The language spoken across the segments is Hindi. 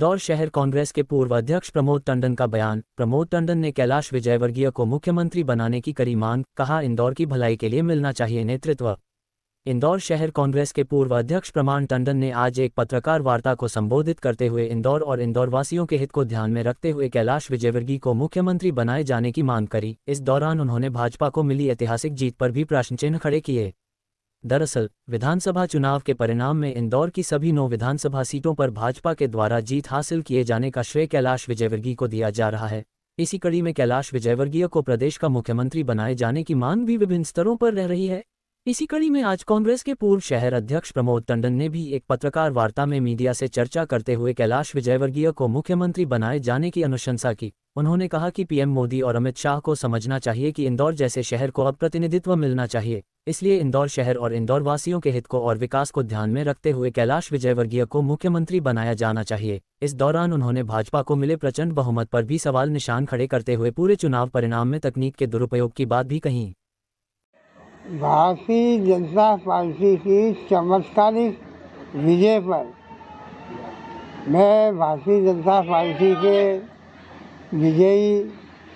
इंदौर शहर कांग्रेस के पूर्व अध्यक्ष प्रमोद टंडन का बयान। प्रमोद टंडन ने कैलाश विजयवर्गीय को मुख्यमंत्री बनाने की करी मांग, कहा इंदौर की भलाई के लिए मिलना चाहिए नेतृत्व। इंदौर शहर कांग्रेस के पूर्व अध्यक्ष प्रमोद टंडन ने आज एक पत्रकार वार्ता को संबोधित करते हुए इंदौर और इंदौर वासियों के हित को ध्यान में रखते हुए कैलाश विजयवर्गीय को मुख्यमंत्री बनाए जाने की मांग करी। इस दौरान उन्होंने भाजपा को मिली ऐतिहासिक जीत पर भी प्रश्न चिन्ह खड़े किए। दरअसल विधानसभा चुनाव के परिणाम में इंदौर की सभी 9 विधानसभा सीटों पर भाजपा के द्वारा जीत हासिल किए जाने का श्रेय कैलाश विजयवर्गीय को दिया जा रहा है। इसी कड़ी में कैलाश विजयवर्गीय को प्रदेश का मुख्यमंत्री बनाए जाने की मांग भी विभिन्न स्तरों पर रह रही है। इसी कड़ी में आज कांग्रेस के पूर्व शहर अध्यक्ष प्रमोद टंडन ने भी एक पत्रकार वार्ता में मीडिया से चर्चा करते हुए कैलाश विजयवर्गीय को मुख्यमंत्री बनाए जाने की अनुशंसा की। उन्होंने कहा कि पीएम मोदी और अमित शाह को समझना चाहिए कि इंदौर जैसे शहर को अब प्रतिनिधित्व मिलना चाहिए, इसलिए इंदौर शहर और इंदौर वासियों के हित को और विकास को ध्यान में रखते हुए कैलाश विजयवर्गीय को मुख्यमंत्री बनाया जाना चाहिए। इस दौरान उन्होंने भाजपा को मिले प्रचंड बहुमत पर भी सवाल निशान खड़े करते हुए पूरे चुनाव परिणाम में तकनीक के दुरुपयोग की बात भी कही। भारतीय जनता पार्टी की चमत्कारिक विजय पर मैं भारतीय जनता पार्टी के विजयी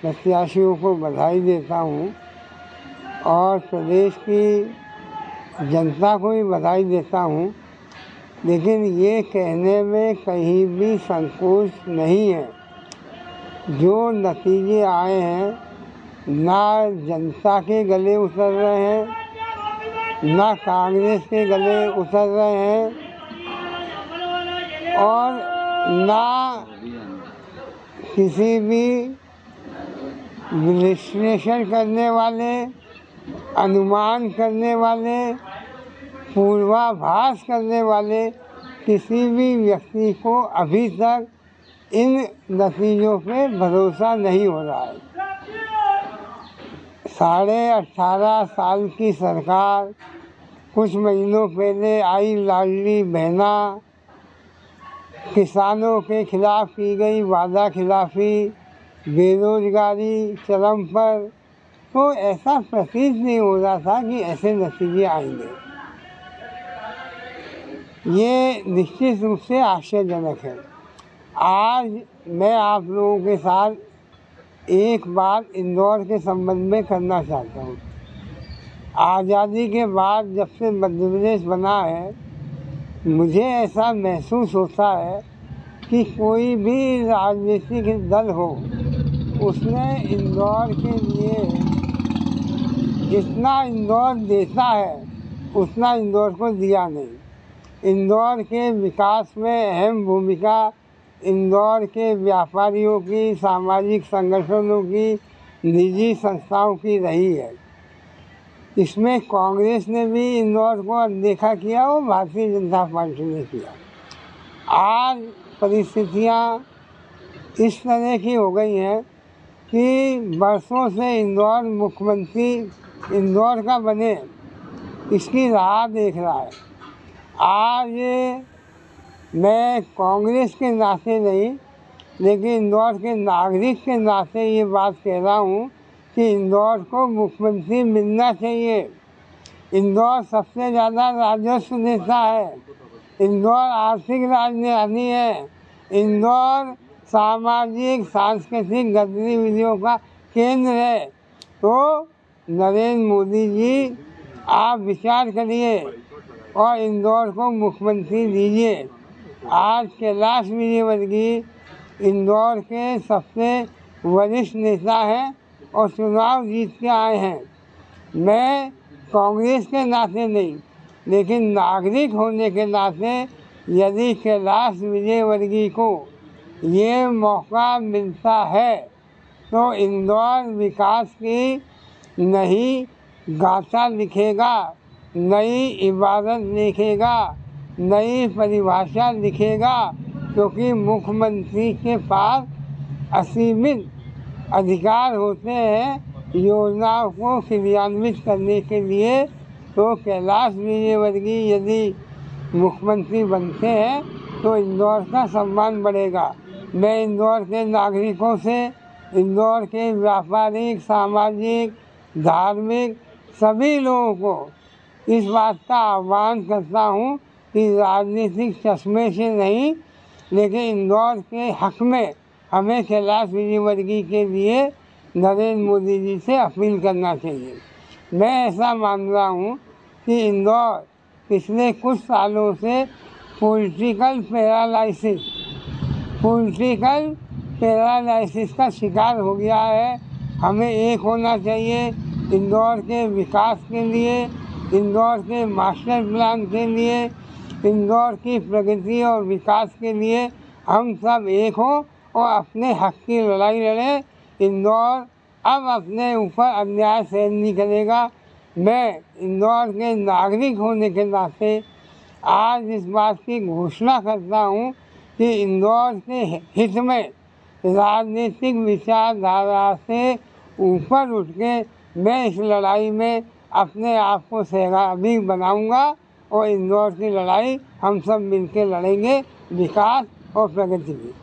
प्रत्याशियों को बधाई देता हूं और प्रदेश की जनता को भी बधाई देता हूं, लेकिन ये कहने में कहीं भी संकोच नहीं है। जो नतीजे आए हैं ना जनता के गले उतर रहे हैं, ना कांग्रेस के गले उतर रहे हैं और ना किसी भी विश्लेषण करने वाले, अनुमान करने वाले, पूर्वाभास करने वाले किसी भी व्यक्ति को अभी तक इन नतीजों पे भरोसा नहीं हो रहा है। 18.5 साल की सरकार, कुछ महीनों पहले आई लाडली बहना, किसानों के खिलाफ की गई वादा खिलाफी, बेरोजगारी चरम पर, तो ऐसा प्रतीत नहीं हो रहा था कि ऐसे नतीजे आएंगे। ये निश्चित रूप से आश्चर्यजनक है। आज मैं आप लोगों के साथ एक बात इंदौर के संबंध में करना चाहता हूँ। आज़ादी के बाद जब से मध्य प्रदेश बना है, मुझे ऐसा महसूस होता है कि कोई भी राजनीतिक दल हो, उसने इंदौर के लिए जितना इंदौर देता है उतना इंदौर को दिया नहीं। इंदौर के विकास में अहम भूमिका इंदौर के व्यापारियों की, सामाजिक संगठनों की, निजी संस्थाओं की रही है। इसमें कांग्रेस ने भी इंदौर को अनदेखा किया और भारतीय जनता पार्टी ने किया। आज परिस्थितियां इस तरह की हो गई हैं कि बरसों से इंदौर मुख्यमंत्री इंदौर का बने, इसकी राह देख रहा है। आज मैं कांग्रेस के नाते नहीं, लेकिन इंदौर के नागरिक के नाते ये बात कह रहा हूँ कि इंदौर को मुख्यमंत्री मिलना चाहिए। इंदौर सबसे ज़्यादा राजस्व देता है, इंदौर आर्थिक राजधानी है, इंदौर सामाजिक सांस्कृतिक गतिविधियों का केंद्र है। तो नरेंद्र मोदी जी, आप विचार करिए और इंदौर को मुख्यमंत्री दीजिए। आज कैलाश विजयवर्गीय इंदौर के सबसे वरिष्ठ नेता हैं और चुनाव जीत के आए हैं। मैं कांग्रेस के नाते नहीं, लेकिन नागरिक होने के नाते यदि कैलाश विजयवर्गीय को ये मौका मिलता है तो इंदौर विकास की नई गाथा लिखेगा, नई इबारत लिखेगा, नई परिभाषा लिखेगा, क्योंकि मुख्यमंत्री के पास असीमित अधिकार होते हैं योजनाओं को क्रियान्वित करने के लिए। तो कैलाश विजयवर्गीय यदि मुख्यमंत्री बनते हैं तो इंदौर का सम्मान बढ़ेगा। मैं इंदौर के नागरिकों से, इंदौर के व्यापारिक, सामाजिक, धार्मिक सभी लोगों को इस बात का आह्वान करता हूँ कि राजनीतिक चश्मे से नहीं, लेकिन इंदौर के हक में हमें कैलाश विजयवर्गीय के लिए नरेंद्र मोदी जी से अपील करना चाहिए। मैं ऐसा मान रहा हूँ कि इंदौर पिछले कुछ सालों से पॉलिटिकल पैरालाइसिस का शिकार हो गया है। हमें एक होना चाहिए इंदौर के विकास के लिए, इंदौर के मास्टर प्लान के लिए, इंदौर की प्रगति और विकास के लिए हम सब एक हों और अपने हक की लड़ाई लड़ें। इंदौर अब अपने ऊपर अन्याय सहन नहीं करेगा। मैं इंदौर के नागरिक होने के नाते आज इस बात की घोषणा करता हूँ कि इंदौर के हित में राजनीतिक विचारधारा से ऊपर उठ के मैं इस लड़ाई में अपने आप को सहभागी बनाऊंगा और इंदौर की लड़ाई हम सब मिलकर लड़ेंगे, विकास और प्रगति की।